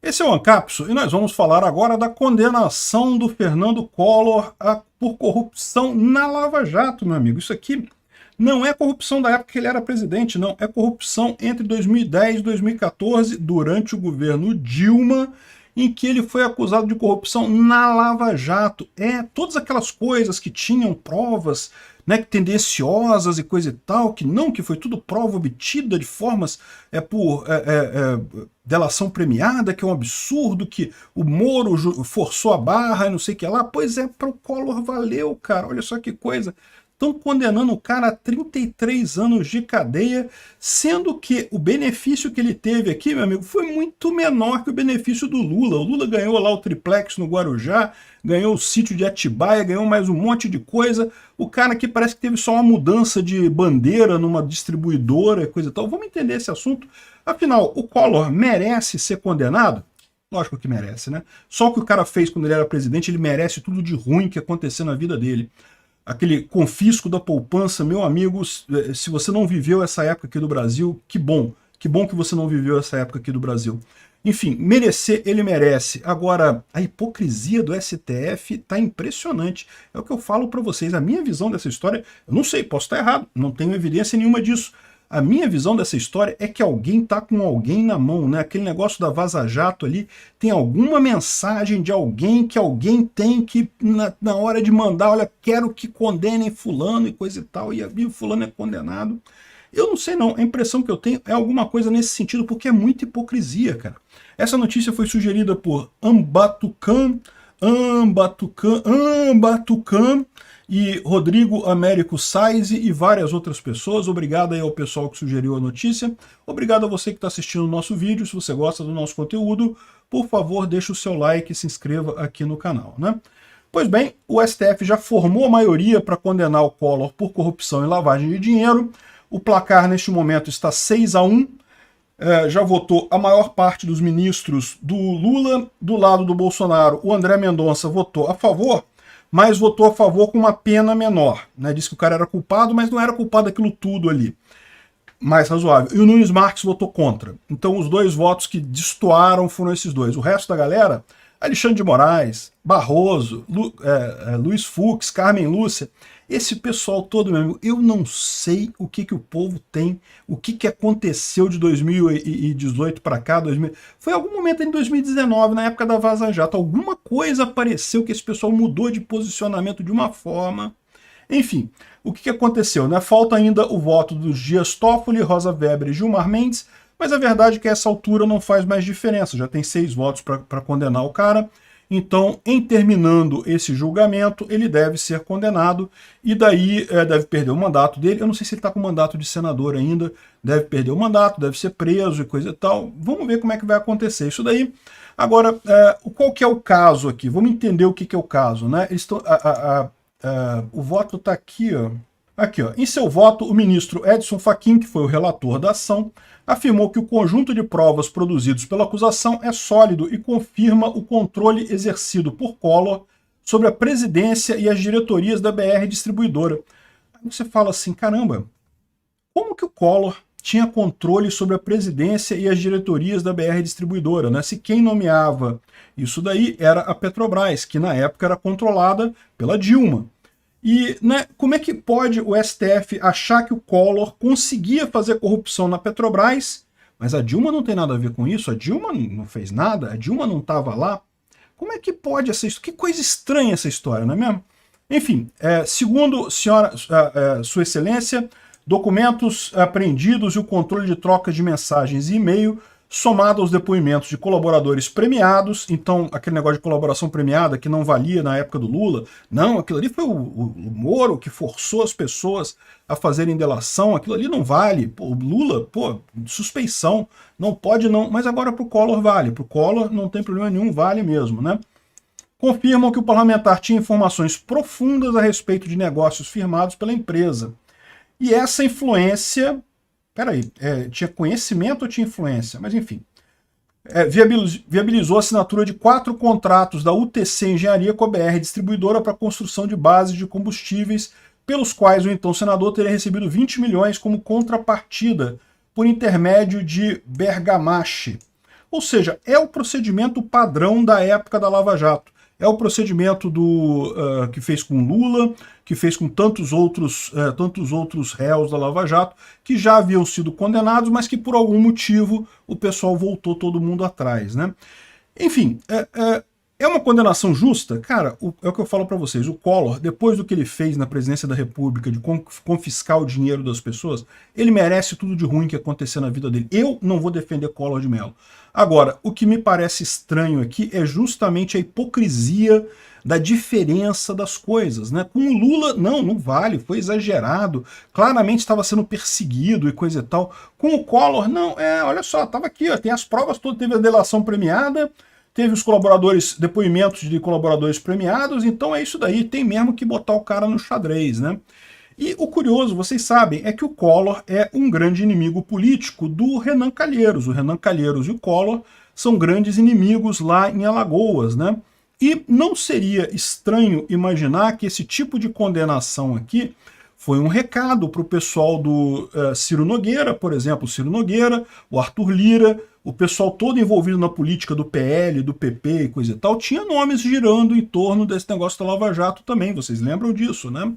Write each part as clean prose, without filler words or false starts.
Esse é o Ancapso e nós vamos falar agora da condenação do Fernando Collor por corrupção na Lava Jato, meu amigo. Isso aqui não é corrupção da época que ele era presidente, não. É corrupção entre 2010 e 2014, durante o governo Dilma, em que ele foi acusado de corrupção na Lava Jato. Todas aquelas coisas que tinham provas, né, tendenciosas e coisa e tal, que foi tudo prova obtida de formas por delação premiada, que é um absurdo, que o Moro forçou a barra e não sei o que lá. Pois é, para o Collor valeu, cara, olha só que coisa. Estão condenando o cara a 33 anos de cadeia, sendo que o benefício que ele teve aqui, meu amigo, foi muito menor que o benefício do Lula. O Lula ganhou lá o triplex no Guarujá, ganhou o sítio de Atibaia, ganhou mais um monte de coisa. O cara aqui parece que teve só uma mudança de bandeira numa distribuidora e coisa e tal. Vamos entender esse assunto. Afinal, o Collor merece ser condenado? Lógico que merece, né? Só o que o cara fez quando ele era presidente, ele merece tudo de ruim que aconteceu na vida dele. Aquele confisco da poupança, meu amigo, se você não viveu essa época aqui do Brasil, que bom que você não viveu essa época aqui do Brasil. Enfim, merecer, ele merece. Agora, a hipocrisia do STF tá impressionante. É o que eu falo para vocês, a minha visão dessa história, eu não sei, posso estar errado, não tenho evidência nenhuma disso. A minha visão dessa história é que alguém tá com alguém na mão, né? Aquele negócio da Vaza Jato ali, tem alguma mensagem de alguém que alguém tem que, na hora de mandar, olha, quero que condenem fulano e coisa e tal, e o fulano é condenado. Eu não sei não, a impressão que eu tenho é alguma coisa nesse sentido, porque é muita hipocrisia, cara. Essa notícia foi sugerida por Ambatucan e Rodrigo Américo Saize e várias outras pessoas. Obrigado aí ao pessoal que sugeriu a notícia. Obrigado a você que está assistindo o nosso vídeo. Se você gosta do nosso conteúdo, por favor, deixe o seu like e se inscreva aqui no canal, né? Pois bem, o STF já formou a maioria para condenar o Collor por corrupção e lavagem de dinheiro. O placar neste momento está 6-1. Já votou a maior parte dos ministros do Lula. Do lado do Bolsonaro, o André Mendonça votou a favor, mas votou a favor com uma pena menor, né? Disse que o cara era culpado, mas não era culpado daquilo tudo ali. Mais razoável. E o Nunes Marques votou contra. Então os dois votos que destoaram foram esses dois. O resto da galera, Alexandre de Moraes, Barroso, Luiz Fux, Carmen Lúcia, esse pessoal todo, meu amigo, eu não sei o que o povo tem, o que aconteceu de 2018 para cá, foi algum momento em 2019, na época da Vaza Jato, alguma coisa apareceu que esse pessoal mudou de posicionamento de uma forma. Enfim, o que aconteceu, né? Falta ainda o voto dos Dias Toffoli, Rosa Weber e Gilmar Mendes, mas a verdade é que a essa altura não faz mais diferença, já tem 6 votos para condenar o cara. Então, em terminando esse julgamento, ele deve ser condenado e daí deve perder o mandato dele. Eu não sei se ele está com mandato de senador ainda, deve perder o mandato, deve ser preso e coisa e tal. Vamos ver como é que vai acontecer isso daí. Agora, qual que é o caso aqui? Vamos entender o que é o caso, né? O voto está aqui, ó. Aqui, ó. Em seu voto, o ministro Edson Fachin, que foi o relator da ação, afirmou que o conjunto de provas produzidos pela acusação é sólido e confirma o controle exercido por Collor sobre a presidência e as diretorias da BR Distribuidora. Aí você fala assim, caramba, como que o Collor tinha controle sobre a presidência e as diretorias da BR Distribuidora, né? Se quem nomeava isso daí era a Petrobras, que na época era controlada pela Dilma. E, né, como é que pode o STF achar que o Collor conseguia fazer corrupção na Petrobras, mas a Dilma não tem nada a ver com isso, a Dilma não fez nada, a Dilma não estava lá? Como é que pode essa história? Que coisa estranha essa história, não é mesmo? Enfim, segundo Sua Excelência, documentos apreendidos e o controle de trocas de mensagens e e-mail somado aos depoimentos de colaboradores premiados. Então aquele negócio de colaboração premiada que não valia na época do Lula, não, aquilo ali foi o Moro que forçou as pessoas a fazerem delação, aquilo ali não vale, pô, o Lula, pô, suspeição, não pode não, mas agora pro Collor vale, pro Collor não tem problema nenhum, vale mesmo, né? Confirmam que o parlamentar tinha informações profundas a respeito de negócios firmados pela empresa. E essa influência, peraí, tinha conhecimento ou tinha influência? Mas enfim, viabilizou a assinatura de 4 contratos da UTC Engenharia com a BR Distribuidora para a construção de bases de combustíveis, pelos quais o então senador teria recebido 20 milhões como contrapartida, por intermédio de Bergamache. Ou seja, é o procedimento padrão da época da Lava Jato. É o procedimento que fez com Lula, que fez com tantos outros réus da Lava Jato, que já haviam sido condenados, mas que por algum motivo o pessoal voltou todo mundo atrás, né? Enfim, é uma condenação justa? Cara, é o que eu falo para vocês. O Collor, depois do que ele fez na presidência da República, de confiscar o dinheiro das pessoas, ele merece tudo de ruim que acontecer na vida dele. Eu não vou defender Collor de Mello. Agora, o que me parece estranho aqui é justamente a hipocrisia da diferença das coisas, né? Com o Lula, não vale, foi exagerado, claramente estava sendo perseguido e coisa e tal. Com o Collor, não, olha só, estava aqui, ó, tem as provas todas, teve a delação premiada, teve os depoimentos de colaboradores premiados, então é isso daí, tem mesmo que botar o cara no xadrez, né? E o curioso, vocês sabem, é que o Collor é um grande inimigo político do Renan Calheiros. O Renan Calheiros e o Collor são grandes inimigos lá em Alagoas, né? E não seria estranho imaginar que esse tipo de condenação aqui foi um recado para o pessoal do Ciro Nogueira, por exemplo, o Ciro Nogueira, o Arthur Lira, o pessoal todo envolvido na política do PL, do PP e coisa e tal, tinha nomes girando em torno desse negócio da Lava Jato também, vocês lembram disso, né?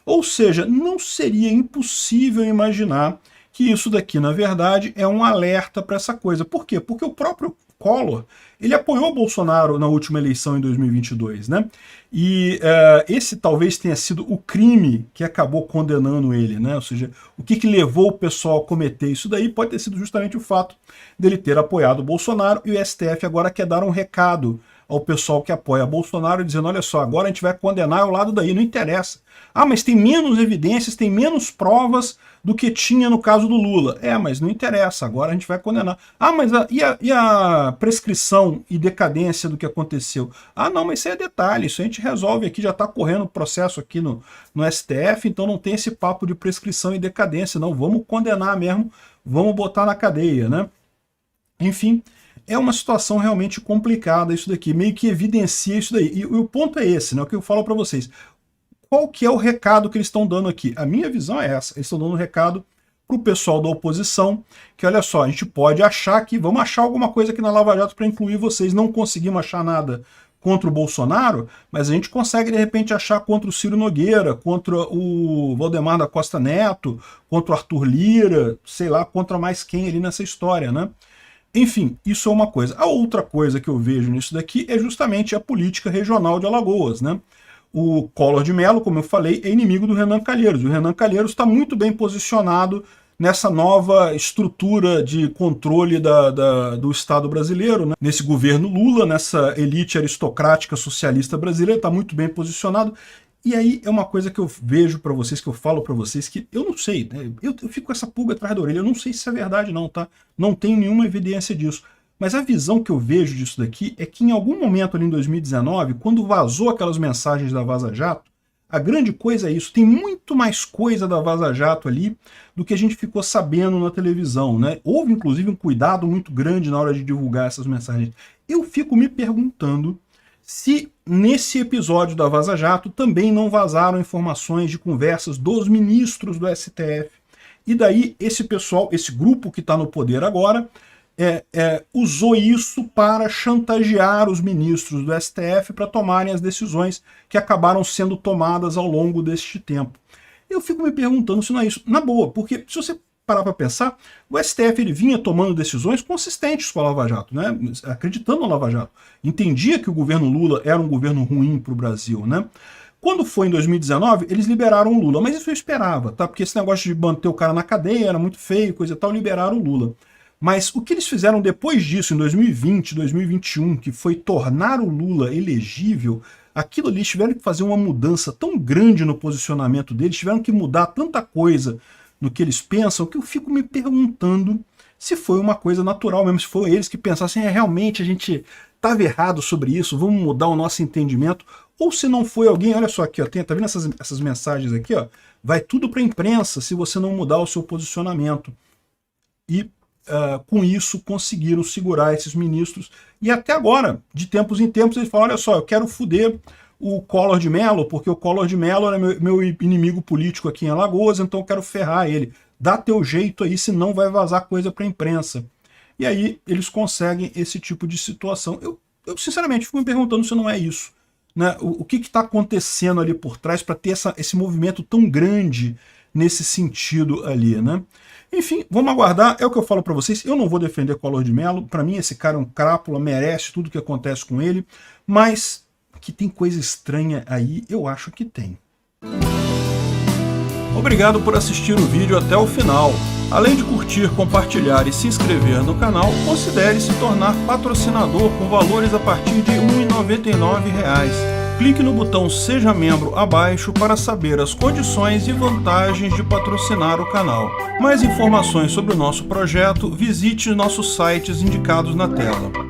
Ou seja, não seria impossível imaginar que isso daqui, na verdade, é um alerta para essa coisa. Por quê? Porque o próprio Collor, ele apoiou o Bolsonaro na última eleição em 2022, né? E esse talvez tenha sido o crime que acabou condenando ele, né? Ou seja, o que levou o pessoal a cometer isso daí pode ter sido justamente o fato dele ter apoiado o Bolsonaro, e o STF agora quer dar um recado ao pessoal que apoia Bolsonaro, dizendo, olha só, agora a gente vai condenar o lado daí, não interessa. Ah, mas tem menos evidências, tem menos provas do que tinha no caso do Lula. Mas não interessa, agora a gente vai condenar. Ah, mas e a prescrição e decadência do que aconteceu? Ah, não, mas isso é detalhe, isso a gente resolve aqui, já está correndo o processo aqui no STF, então não tem esse papo de prescrição e decadência, não, vamos condenar mesmo, vamos botar na cadeia, né? Enfim, é uma situação realmente complicada isso daqui, meio que evidencia isso daí. E o ponto é esse, né, o que eu falo para vocês. Qual que é o recado que eles estão dando aqui? A minha visão é essa, eles estão dando um recado para o pessoal da oposição, que olha só, a gente pode achar que, vamos achar alguma coisa aqui na Lava Jato para incluir vocês, não conseguimos achar nada contra o Bolsonaro, mas a gente consegue de repente achar contra o Ciro Nogueira, contra o Valdemar da Costa Neto, contra o Arthur Lira, sei lá, contra mais quem ali nessa história, né? Enfim, isso é uma coisa. A outra coisa que eu vejo nisso daqui é justamente a política regional de Alagoas, né? O Collor de Mello, como eu falei, é inimigo do Renan Calheiros. O Renan Calheiros está muito bem posicionado nessa nova estrutura de controle do Estado brasileiro, né? Nesse governo Lula, nessa elite aristocrática socialista brasileira, está muito bem posicionado. E aí é uma coisa que eu vejo para vocês, que eu falo para vocês, que eu não sei, né? Eu fico com essa pulga atrás da orelha, eu não sei se isso é verdade não, tá? Não tenho nenhuma evidência disso. Mas a visão que eu vejo disso daqui é que em algum momento ali em 2019, quando vazou aquelas mensagens da Vaza Jato, a grande coisa é isso, tem muito mais coisa da Vaza Jato ali do que a gente ficou sabendo na televisão, né? Houve inclusive um cuidado muito grande na hora de divulgar essas mensagens. Eu fico me perguntando se nesse episódio da Vaza Jato também não vazaram informações de conversas dos ministros do STF. E daí esse pessoal, esse grupo que está no poder agora, usou isso para chantagear os ministros do STF para tomarem as decisões que acabaram sendo tomadas ao longo deste tempo. Eu fico me perguntando se não é isso. Na boa, porque se você parar para pensar, o STF ele vinha tomando decisões consistentes com a Lava Jato, né? Acreditando na Lava Jato. Entendia que o governo Lula era um governo ruim para o Brasil, né? Quando foi em 2019, eles liberaram o Lula, mas isso eu esperava, tá? Porque esse negócio de manter o cara na cadeia era muito feio, coisa e tal, liberaram o Lula. Mas o que eles fizeram depois disso, em 2020, 2021, que foi tornar o Lula elegível, aquilo ali, eles tiveram que fazer uma mudança tão grande no posicionamento deles, tiveram que mudar tanta coisa no que eles pensam, que eu fico me perguntando se foi uma coisa natural mesmo, se foram eles que pensassem, realmente a gente estava errado sobre isso, vamos mudar o nosso entendimento, ou se não foi alguém, olha só aqui, ó, tá vendo essas mensagens aqui, ó, vai tudo para a imprensa se você não mudar o seu posicionamento. E com isso conseguiram segurar esses ministros, e até agora, de tempos em tempos, eles falam, olha só, eu quero foder o Collor de Mello, porque o Collor de Mello era meu inimigo político aqui em Alagoas, então eu quero ferrar ele. Dá teu jeito aí, senão vai vazar coisa para a imprensa. e aí eles conseguem esse tipo de situação. Eu sinceramente fico me perguntando se não é isso, né? O que está acontecendo ali por trás para ter esse movimento tão grande nesse sentido ali, né? Enfim, vamos aguardar, é o que eu falo para vocês, eu não vou defender Collor de Mello, para mim esse cara é um crápula, merece tudo que acontece com ele, mas que tem coisa estranha aí, eu acho que tem. Obrigado por assistir o vídeo até o final. Além de curtir, compartilhar e se inscrever no canal, considere se tornar patrocinador com valores a partir de R$ 1,99. Clique no botão Seja Membro abaixo para saber as condições e vantagens de patrocinar o canal. Mais informações sobre o nosso projeto, visite nossos sites indicados na tela.